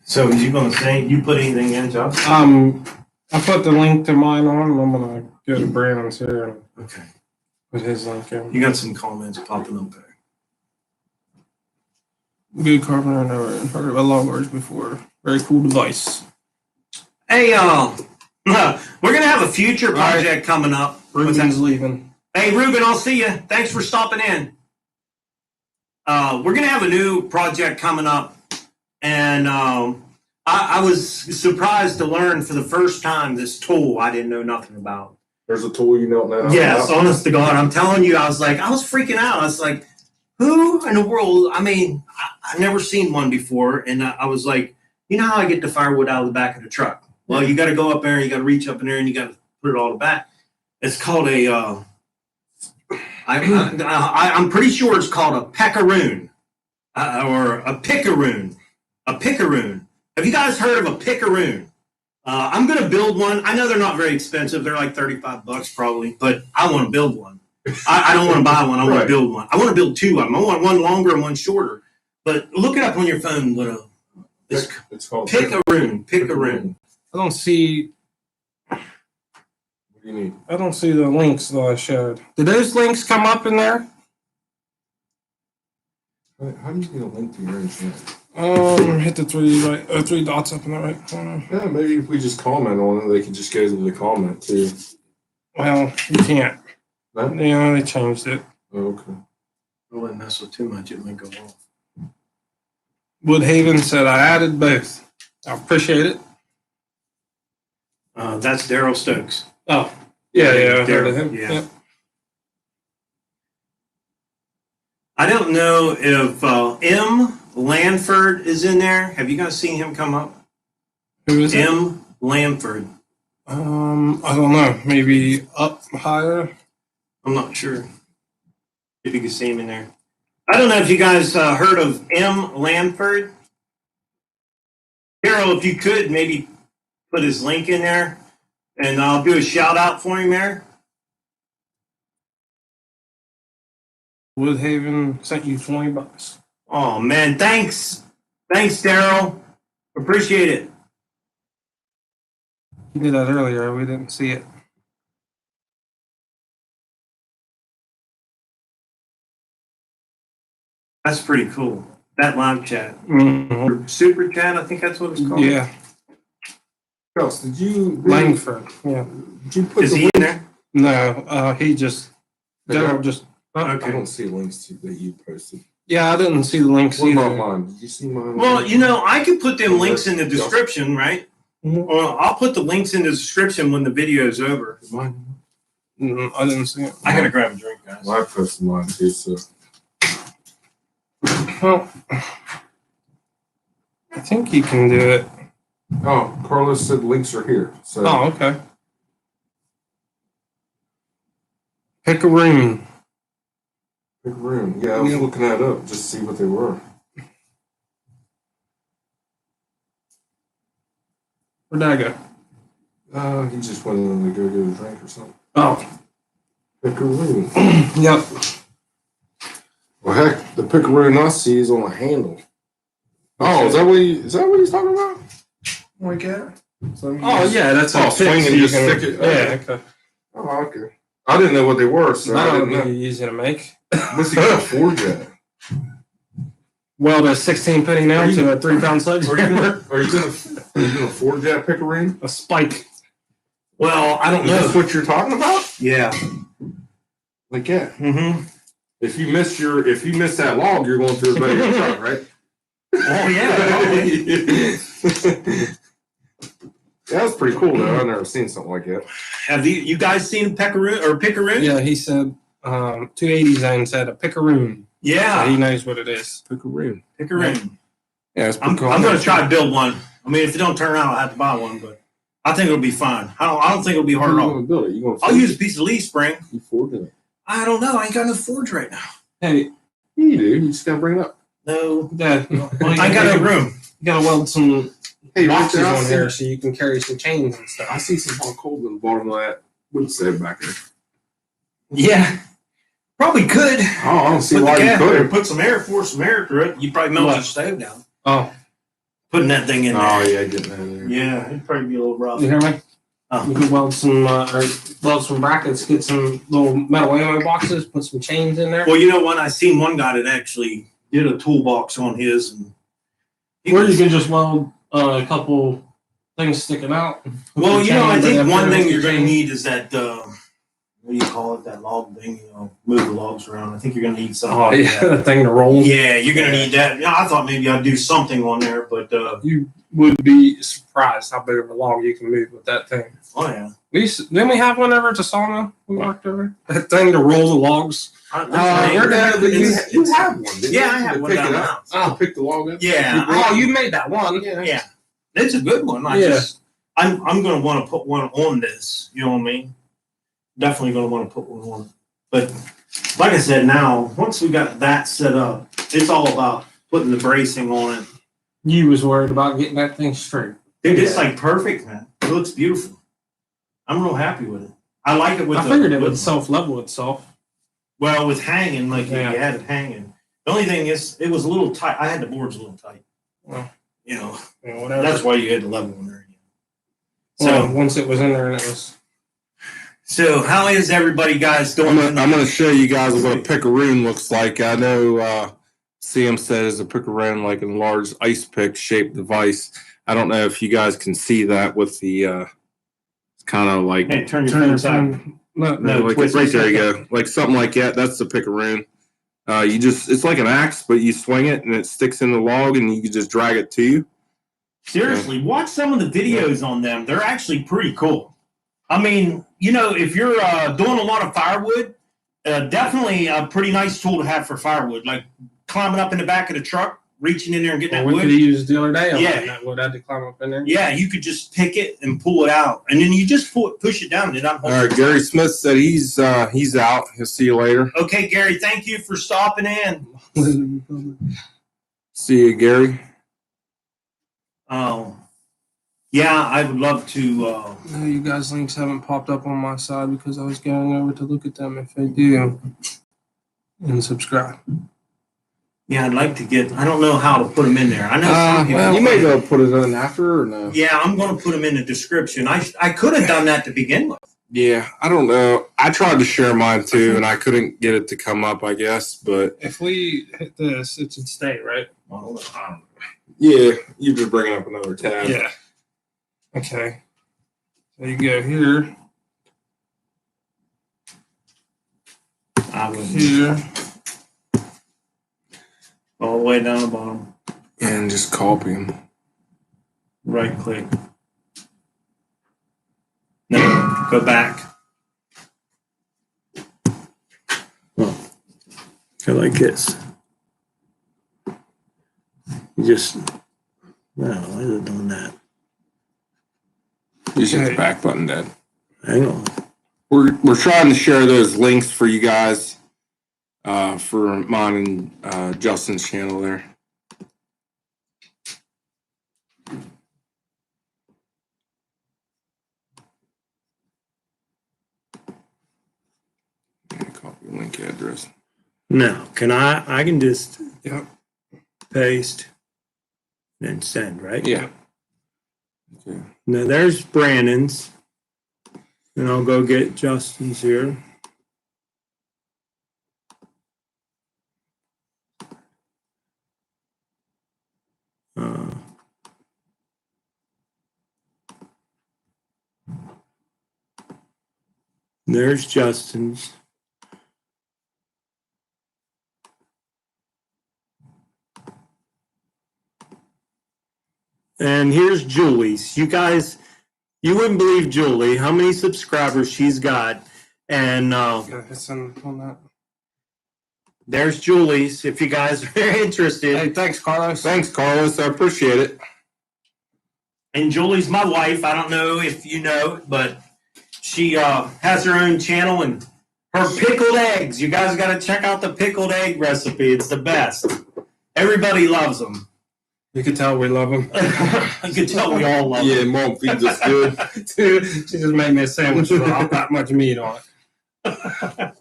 So is you going to say, you put anything in, Josh? I put the link to mine on, and I'm gonna go to Brandon's here and Okay. put his link in. You got some comments popping up there. Good carpenter, never heard of a longboards before. Very cool device. Hey, we're going to have a future project coming up. Ruben's leaving. Hey, Ruben, I'll see you. Thanks for stopping in. We're going to have a new project coming up. And I was surprised to learn for the first time this tool I didn't know nothing about. There's a tool you don't know. Yes, honest to God. I'm telling you, I was freaking out. I was like, who in the world? I mean, I've never seen one before. And I was like, you know how I get the firewood out of the back of the truck? Well, you got to go up there and you got to reach up in there and you got to put it all the back. It's called a, I'm pretty sure it's called a peccaroon or a picaroon. A picaroon. Have you guys heard of a picaroon? I'm going to build one. I know they're not very expensive. They're like $35 probably, but I want to build one. I don't want to buy one. I want to build one. I want to build two of them. I want one longer and one shorter. But look it up on your phone. It's called picaroon. Picaroon. I don't see. What do you need? I don't see the links that I showed. Did those links come up in there? How do you get a link to your own channel? Hit the three dots up in the right corner. Yeah, maybe if we just comment on it, they can just go to the comment too. Well, you can't. No? Yeah, they changed it. Oh, okay. Don't let it mess with too much. It may go off. Woodhaven said I added both. I appreciate it. That's Daryl Stokes. Oh, yeah, I heard of him. Yeah. Yep. I don't know if M. Lanford is in there. Have you guys seen him come up? Who is it? M. Lanford. I don't know. Maybe up higher. I'm not sure if you can see him in there. I don't know if you guys heard of M. Lanford. Carol, if you could maybe put his link in there, and I'll do a shout out for him there. Woodhaven sent you $20. Oh man, thanks, Daryl. Appreciate it. You did that earlier. We didn't see it. That's pretty cool. That live chat, Mm-hmm. super chat. I think that's what it's called. Yeah, Charles, did you Langford. Yeah. Did you put Is the he in there? No, he just Daryl just I Okay. don't see links that you posted. Yeah, I didn't see the links What either. about mine? Did you see mine? Well, I could put them links in the description, right? Mhm. Well, I'll put the links in the description when the video is over. Mine. I didn't see it. I gotta grab a drink, guys. Well, I posted mine too, so. Well, I think you can do it. Oh, Carlos said links are here. So. Oh, okay. Pick a room. Big room. Yeah, I was Yeah. looking that up just to see what they were. Where'd that go? He just went in to go get a drink or something. Oh, Pick a room. yep. Well, heck, the pick a room I see is on a handle. Oh, is that what he's talking about? Like that? So Oh, yeah, that's Oh, a swing fix, and you just can- stick it? Yeah, okay. Oh, okay. I didn't know what they were, so I That didn't would know. be easy to make. What's he gonna afford that? Weld a 16-penny nail to a 3-pound sledgehammer. Are you gonna afford that pick a room? A spike. Well, I don't Is this know. what you're talking about? Yeah. Like yeah. Mm-hmm. If you miss that log, you're going through a better truck, right? Oh yeah. That was pretty cool though. I've never seen something like that. Have you guys seen Peckaroo or Pickaroo? Yeah, he said 280 zone said a pickaroon. So Yeah. he knows what it is. Pick a room. Pickaroo. Yeah, it's I'm going to try to build one. I mean, if it don't turn out, I'll have to buy one, but I think it'll be fine. I don't think it'll be hard at all. build it. You gonna I'll use a piece of leaf spring. You forging it. I don't know. I ain't got no forge right now. Hey, You do. You just gotta bring it up. No. Dad, I ain't got no room. You gotta weld some Hey, boxes Rooster, on here so you can carry some chains and I stuff. see some hot cold in the bottom of that. What's that back there? Yeah. Probably could. Oh, I don't see Put why the you cat couldn't. put some air, force some air through it. You'd probably melt What? your stove down. Oh, Putting that thing in there. Oh yeah, getting that in there. Yeah, it'd probably be a little rough. you hear me? Oh. You can weld some brackets, get some little metal ammo boxes, put some chains in there. Well, you know what? I seen one guy that actually did a toolbox on his, and Or you can just weld a couple things sticking out. well, you know, I think Chains, one thing chains. you're going to need is that what do you call it? That log thing, move the logs around. I think you're going to need something. Oh like yeah, that. the thing to roll. Yeah, you're going to need that. Yeah, I thought maybe I'd do something on there, but You would be surprised how big of a log you can move with that thing. oh yeah. Didn't we have one over at the sauna? We worked over that thing to roll the logs. But you have one. Didn't Yeah, you? I have To one pick down it the up. house. To pick the log up. Yeah, Oh, you made that one. yeah, it's a good one. I'm going to want to put one on this. You know what I mean? Definitely going to want to put one on. But like I said, now once we got that set up, it's all about putting the bracing on it. You was worried about getting that thing straight. Dude, it's like perfect, man. It looks beautiful. I'm real happy with it. I like it with. I figured it would self-level itself. Well, with hanging, like Yeah. you had it hanging. The only thing is, it was a little tight. I had the boards a little tight. Well, You know, whatever. that's why you had the level in there. So once it was in there and it was. So how is everybody guys doing? I'm gonna show you guys what a pickaroon looks like. I know CM says a pickaroon like a large ice pick shaped device. I don't know if you guys can see that with the it's kind of like Hey, turn your phone side. No, like twist right it. there you go. Like something like that. That's the pickaroon. It's like an axe, but you swing it and it sticks in the log and you can just drag it to you. Seriously, watch some of the videos on them. They're actually pretty cool. I mean, you know, if you're doing a lot of firewood, definitely a pretty nice tool to have for firewood. Like climbing up in the back of the truck, reaching in there and getting we that could wood. have used the other day. Yeah. That wood. I had to climb up in there. Yeah, you could just pick it and pull it out, and then you just push it down. And it All right, unholds. Gary Smith said he's out. He'll see you later. Okay, Gary, thank you for stopping in. See you, Gary. Yeah, I would love to. No, you guys' links haven't popped up on my side because I was going over to look at them if they do. And subscribe. Yeah, I'd like to get. I don't know how to put them in there. I know some people. You may go put it in after or no. Yeah, I'm going to put them in the description. I could have done that to begin with. Yeah, I don't know. I tried to share mine too, and I couldn't get it to come up, I guess. But If we hit this, it should stay, right? I don't know. yeah, you're just bringing up another tab. Yeah. Okay. So you go here. I would Here. all the way down the bottom. And just copy them. Right click. No, go back. Go like this. You just, no, why is it doing that? You just hit the back button, Dad. Hang on. We're trying to share those links for you guys, for mine and Justin's channel there. Copy link address. Now, I can just Yep. paste, then send, right? Yeah. Okay. Now there's Brandon's. And I'll go get Justin's here. There's Justin's. And here's Julie's. You guys, you wouldn't believe Julie, how many subscribers she's got. And there's Julie's, if you guys are interested. Hey, thanks, Carlos. Thanks, Carlos. I appreciate it. And Julie's my wife. I don't know if you know, but she has her own channel and her pickled eggs. You guys got to check out the pickled egg recipe. It's the best. Everybody loves them. You can tell we love them. You can tell we all love them. Yeah, Mom feeds us good. Dude, she just made me a sandwich without that much meat on it.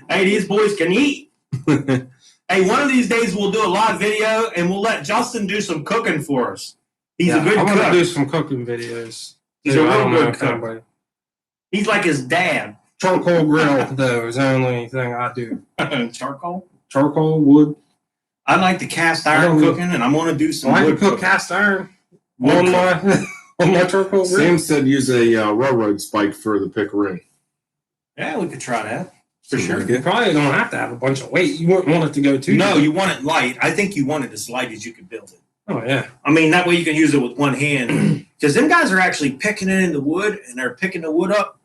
Hey, these boys can eat. Hey, one of these days we'll do a live video and we'll let Justin do some cooking for us. He's a good I'm gonna cook. do some cooking videos. He's Dude, a I real don't know good if cook. anybody- He's like his dad. Charcoal grill, though, is the only thing I do. Charcoal? Charcoal, wood. I like the cast iron cooking, and I'm going to do some I can wood put cooking. cast iron Wood on cooking. my on my charcoal grill. Sam said use a railroad spike for the pickerel. Yeah, we could try that. For Seems sure. like You probably don't have to have a bunch of weight. You wouldn't want it to go too No, deep. you want it light. I think you want it as light as you could build it. Oh, yeah. I mean, that way you can use it with one hand. Because them guys are actually picking it in the wood, and they're picking the wood up,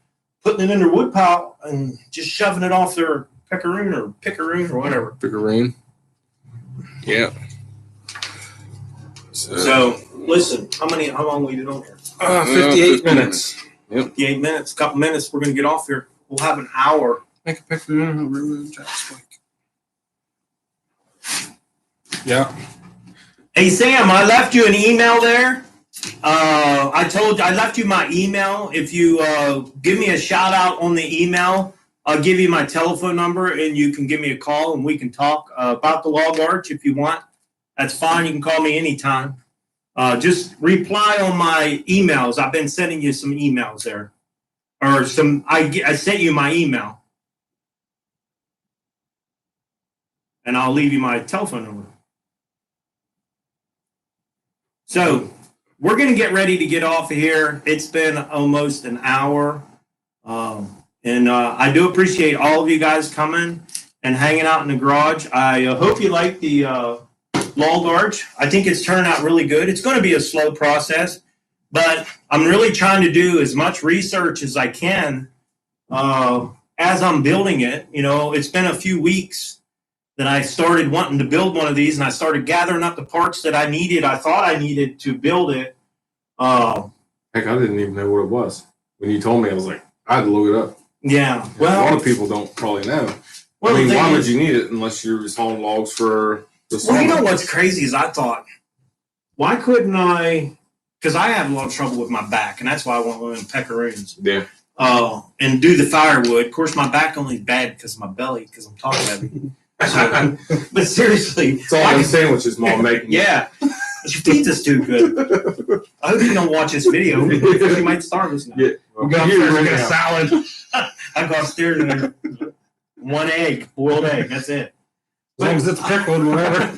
putting it in their wood pile, and just shoving it off their pickaroon or whatever. Pickerel. Yeah. So, listen, how long we did on here? 58 minutes. 58 minutes, a couple minutes, we're going to get off here. We'll have an hour. Make a picture of a railroad jack spike. Yeah. Hey, Sam, I left you an email there. I left you my email. If you give me a shout out on the email, I'll give you my telephone number and you can give me a call and we can talk about the log arch if you want. That's fine. You can call me anytime. Just reply on my emails. I've been sending you some emails there. Or some. I sent you my email. And I'll leave you my telephone number. So we're going to get ready to get off of here. It's been almost an hour. And I do appreciate all of you guys coming and hanging out in the garage. I hope you like the log arch. I think it's turned out really good. It's going to be a slow process, but I'm really trying to do as much research as I can as I'm building it. You know, it's been a few weeks that I started wanting to build one of these, and I started gathering up the parts that I needed. I thought I needed to build it. Heck, I didn't even know what it was. When you told me, I was like, I had to look it up. Yeah. A lot of people don't probably know. Well, I mean, the thing why would is- you need it unless you're just hauling logs for the Well, you summer? know what's crazy is I thought, why couldn't I? Because I have a lot of trouble with my back, and that's why I want one of them peccaroons. Yeah. And do the firewood. Of course, my back only is bad because of my belly, because I'm talking heavy. But seriously, It's all them sandwiches Mom making. yeah, she feeds us too good. I hope you don't watch this video because you might starve us now. Yeah. We'll go upstairs and get a salad. I go upstairs and one egg, boiled egg. That's it. As long as it's pickled, whatever.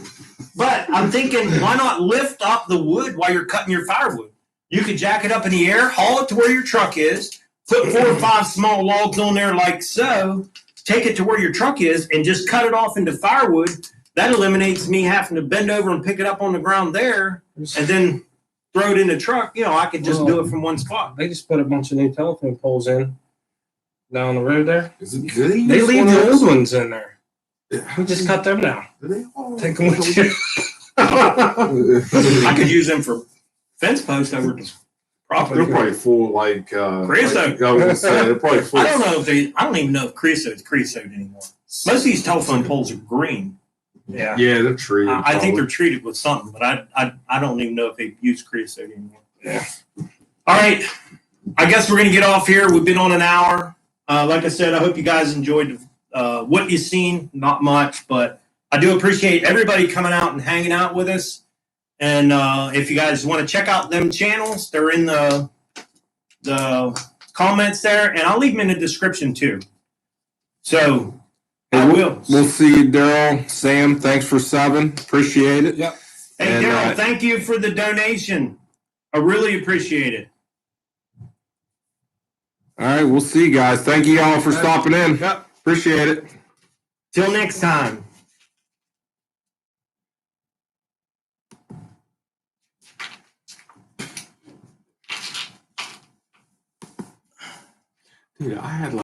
But I'm thinking, why not lift up the wood while you're cutting your firewood? You could jack it up in the air, haul it to where your truck is, put 4 or 5 small logs on there like so, take it to where your truck is and just cut it off into firewood. That eliminates me having to bend over and pick it up on the ground there and then throw it in the truck. You know, I could just do it from one spot. They just put a bunch of new telephone poles in down the road there. Is it good? They leave the old ones in there. We just cut them now. Take them with you. I could use them for fence posts over the property. They're probably full like Creosote. I was gonna say they're probably full. I don't know if I don't even know if creosote's creosote anymore. Most of these telephone poles are green. Yeah. Yeah, they're treated. I think they're treated with something, but I don't even know if they use creosote anymore. Yeah. All right. I guess we're going to get off here. We've been on an hour. Like I said, I hope you guys enjoyed what you've seen. Not much, but I do appreciate everybody coming out and hanging out with us. And if you guys want to check out them channels, they're in the comments there, and I'll leave them in the description too. So I will. We'll see you, Daryl. Sam, thanks for subbing. Appreciate it. Yep. Hey, And, Daryl, thank you for the donation. I really appreciate it. All right, we'll see you guys. Thank you all for stopping in. Yep. Appreciate it. Till next time. Dude, I had like